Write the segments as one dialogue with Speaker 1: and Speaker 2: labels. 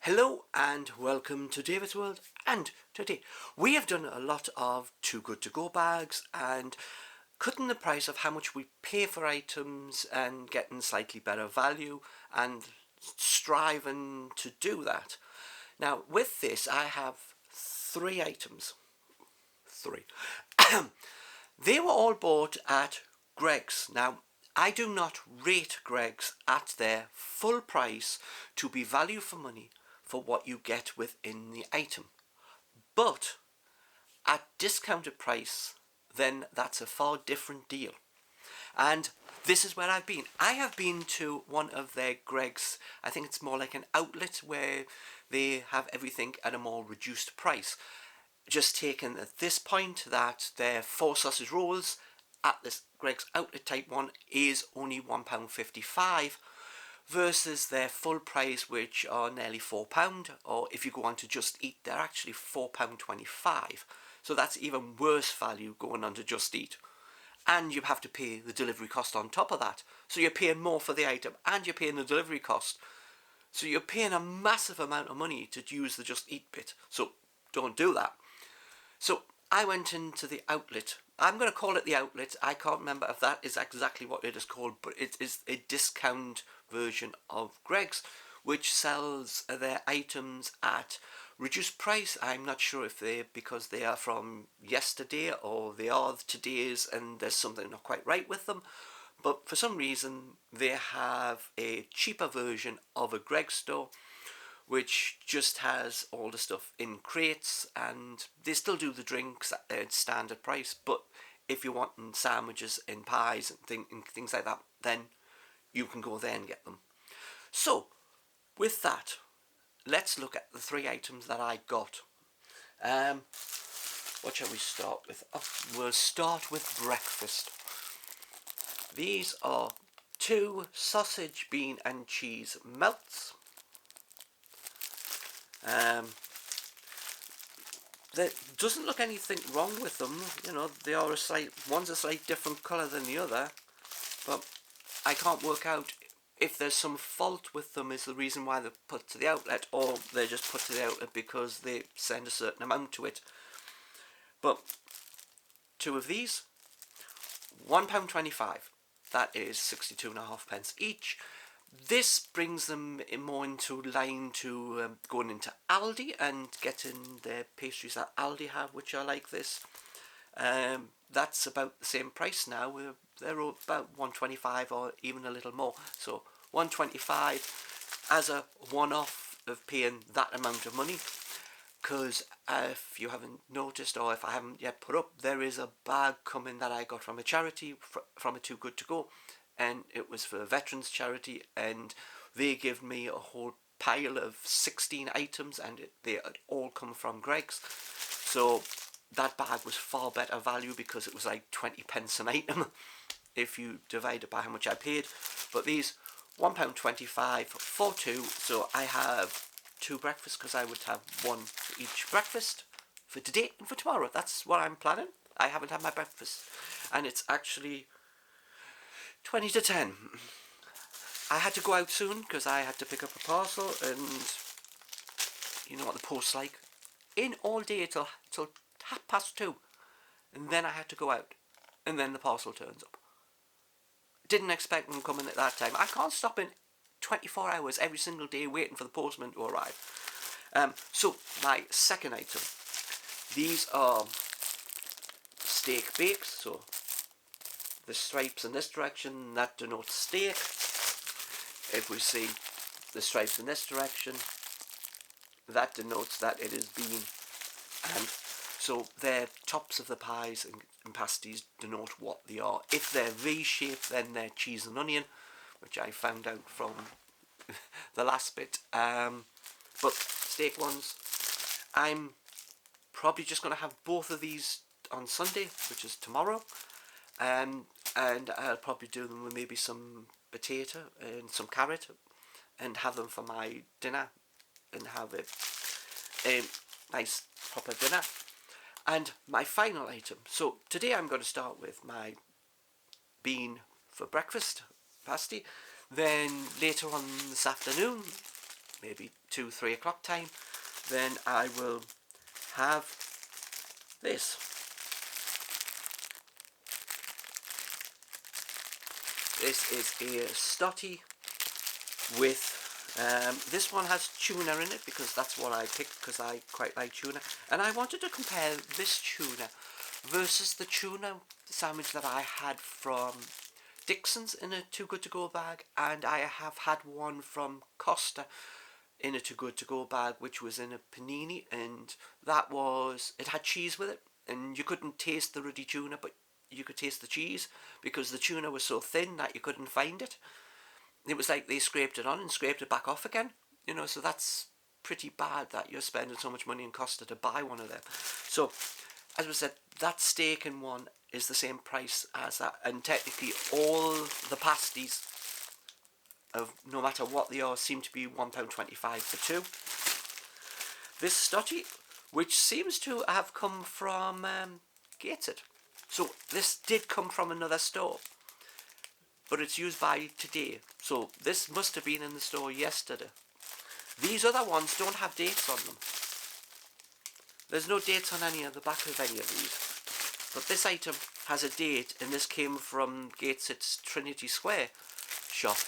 Speaker 1: Hello and welcome to David's World, and today we have done a lot of too good to go bags and cutting the price of how much we pay for items and getting slightly better value and striving to do that. Now with this I have three items. Three. They were all bought at Gregg's. Now I do not rate Gregg's at their full price to be value for money for what you get within the item. But at discounted price, then that's a far different deal. And this is where I've been. I have been to one of their Gregg's, I think it's more like an outlet where they have everything at a more reduced price. Just taken at this point that their 4 sausage rolls at this Gregg's outlet type one is only £1.55 versus their full price, which are nearly £4, or if you go on to Just Eat they're actually £4.25. So that's even worse value going on to Just Eat, and you have to pay the delivery cost on top of that. So you're paying more for the item and you're paying the delivery cost, so you're paying a massive amount of money to use the Just Eat bit. So don't do that. So I went into the outlet. I'm going to call it the outlet. I can't remember if that is exactly what it is called, but it is a discount version of Gregg's, which sells their items at reduced price. I'm not sure if they, because they are from yesterday or they are today's and there's something not quite right with them, but for some reason they have a cheaper version of a Greggs store which just has all the stuff in crates, and they still do the drinks at their standard price, but if you're wanting sandwiches and pies and things like that, then you can go there and get them. So with that, let's look at the three items that I got. What shall we start with? We'll start with breakfast. These are 2 sausage, bean and cheese melts. There doesn't look anything wrong with them. You know, they are one's a slight different colour than the other, but I can't work out if there's some fault with them is the reason why they're put to the outlet, or they're just put to the outlet because they send a certain amount to it. But 2 of these, £1.25. That is 62.5 each. This brings them more into line to going into Aldi and getting the pastries that Aldi have, which are like this. That's about the same price now. They're about 125 or even a little more. So 125 as a one-off of paying that amount of money. Because if you haven't noticed, or if I haven't yet put up, there is a bag coming that I got from a charity, from a Too Good To Go, and it was for a veterans charity, and they give me a whole pile of 16 items, and they had all come from Gregg's. So that bag was far better value because it was like 20 pence an item if you divide it by how much I paid. But these £1.25 for 2, so I have 2 breakfasts, because I would have 1 for each breakfast for today and for tomorrow. That's what I'm planning. I haven't had my breakfast, and it's actually 20 to 10. I had to go out soon because I had to pick up a parcel, and you know what the post's like. In all day till 2:30, and then I had to go out, and then the parcel turns up. Didn't expect them coming at that time. I can't stop in 24 hours every single day waiting for the postman to arrive. So my second item, these are steak bakes. So the stripes in this direction, that denotes steak. If we see the stripes in this direction, that denotes that it is bean. And so their tops of the pies and pasties denote what they are. If they're V-shaped, then they're cheese and onion, which I found out from the last bit. But steak ones, I'm probably just going to have both of these on Sunday, which is tomorrow. And I'll probably do them with maybe some potato and some carrot, and have them for my dinner, and have a nice proper dinner. And my final item, so today I'm going to start with my bean for breakfast pasty. Then later on this afternoon maybe 2-3 o'clock time, then I will have this. This is a stotty with this one has tuna in it because that's what I picked, because I quite like tuna, and I wanted to compare this tuna versus the tuna sandwich that I had from Dixon's in a Too Good To Go bag, and I have had one from Costa in a Too Good To Go bag, which was in a panini, and it had cheese with it, and you couldn't taste the ruddy tuna, but you could taste the cheese because the tuna was so thin that you couldn't find it. It was like they scraped it on and scraped it back off again, so that's pretty bad that you're spending so much money in Costa to buy one of them. So, as we said, that steak in one is the same price as that, and technically all the pasties, of no matter what they are, seem to be £1.25 for two. This stotty, which seems to have come from Gateshead. So this did come from another store, but it's used by today. So this must have been in the store yesterday. These other ones don't have dates on them. There's no dates on any of the back of any of these. But this item has a date, and this came from Gateshead's Trinity Square shop.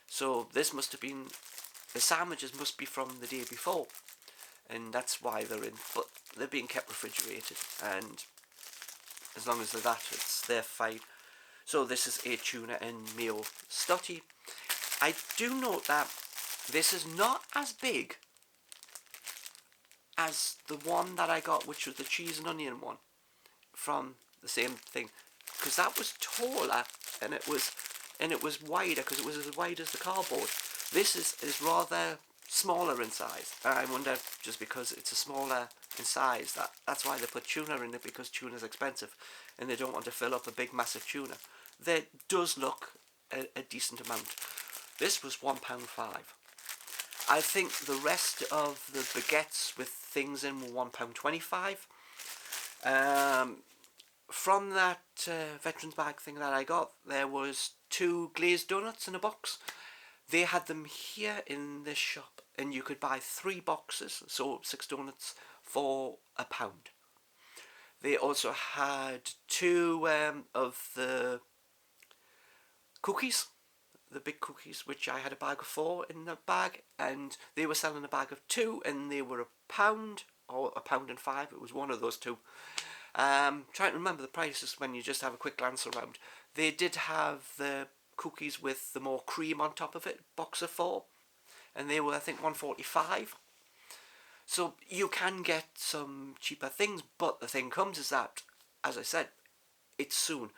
Speaker 1: So this must have been, the sandwiches must be from the day before, and that's why they're in, but they're being kept refrigerated, and as long as they're they're fine. So this is a tuna and meal stotty. I do note that this is not as big as the one that I got, which was the cheese and onion one from the same thing, because that was taller and it was wider, because it was as wide as the cardboard. This is rather smaller in size. I wonder, just because it's a smaller in size, that's why they put tuna in it, because tuna's expensive and they don't want to fill up a big massive tuna. That does look a decent amount. This was £1.5. I think the rest of the baguettes with things in were £1.25. From that veterans bag thing that I got, there was 2 glazed donuts in a box. They had them here in this shop, and you could buy 3 boxes, so 6 donuts, for £1. They also had 2 of the cookies, the big cookies, which I had a bag of 4 in the bag, and they were selling a bag of 2, and they were £1 or £1.05. It was one of those two. Trying to remember the prices when you just have a quick glance around. They did have the cookies with the more cream on top of it, box of 4, and they were, I think, £1.45. So you can get some cheaper things, but the thing comes is that, as I said, it's soon.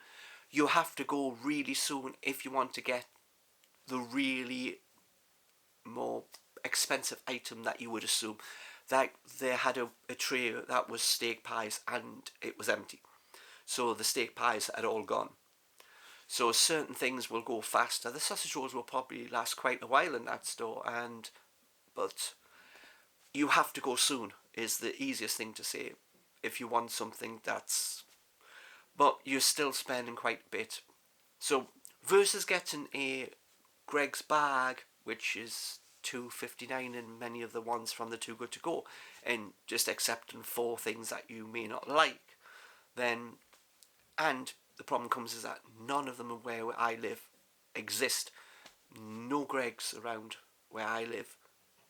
Speaker 1: You have to go really soon if you want to get the really more expensive item that you would assume. That they had a tray that was steak pies and it was empty. So the steak pies had all gone. So certain things will go faster. The sausage rolls will probably last quite a while in that store, but you have to go soon is the easiest thing to say if you want something but you're still spending quite a bit. So versus getting a Gregg's bag, which is £2.59 in many of the ones from the Too Good To Go, and just accepting 4 things that you may not like, and the problem comes is that none of them where I live exist. No Greggs around where I live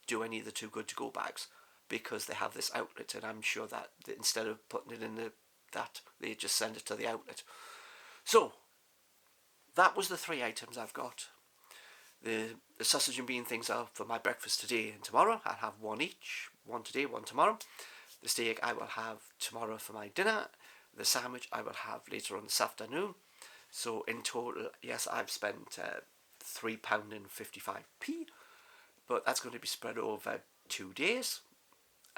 Speaker 1: do any of the Too Good To Go bags, because they have this outlet, and I'm sure that instead of putting it in they just send it to the outlet. So that was the 3 items I've got. The sausage and bean things are for my breakfast today and tomorrow. I'll have 1 each, 1 today, 1 tomorrow. The steak I will have tomorrow for my dinner. The sandwich I will have later on this afternoon. So in total, yes, I've spent £3.55, but that's going to be spread over 2 days.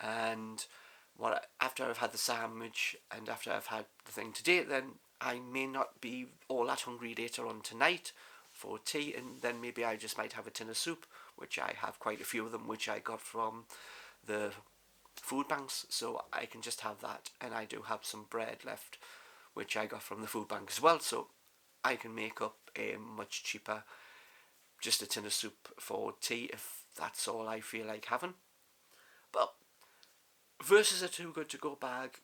Speaker 1: And after I've had the sandwich and after I've had the thing today, then I may not be all that hungry later on tonight for tea, and then maybe I just might have a tin of soup, which I have quite a few of them, which I got from the food banks, so I can just have that. And I do have some bread left, which I got from the food bank as well, so I can make up a much cheaper just a tin of soup for tea if that's all I feel like having. But versus a Too Good To Go bag,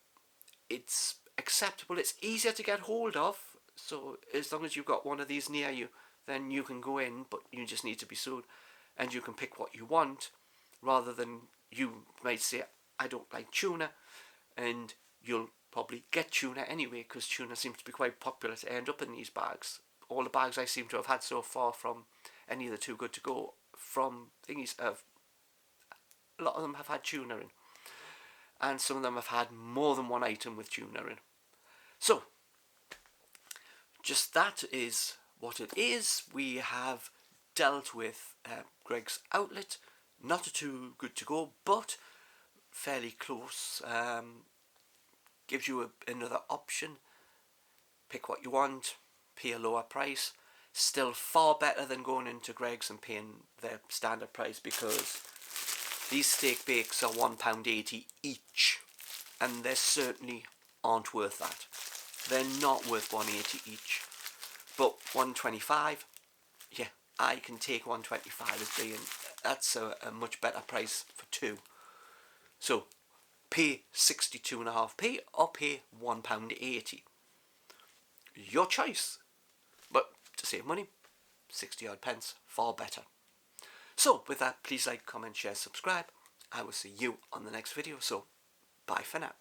Speaker 1: it's acceptable, it's easier to get hold of, so as long as you've got one of these near you, then you can go in, but you just need to be sued, and you can pick what you want, rather than you might say, I don't like tuna, and you'll probably get tuna anyway, because tuna seems to be quite popular to end up in these bags. All the bags I seem to have had so far from any of the Too Good To Go from thingies, a lot of them have had tuna in, and some of them have had more than one item with tuna in. So, just that is what it is. We have dealt with Gregg's outlet, not a Too Good To Go, but fairly close. Gives you another option. Pick what you want, pay a lower price. Still far better than going into Gregg's and paying their standard price, because these steak bakes are £1.80 each, and they certainly aren't worth that. They're not worth £1.80 each, but £1.25, yeah, I can take £1.25 as being, that's a much better price for two. So pay 62.5p or pay £1.80. Your choice. But to save money, 60 odd pence, far better. So with that, please like, comment, share, subscribe. I will see you on the next video, so bye for now.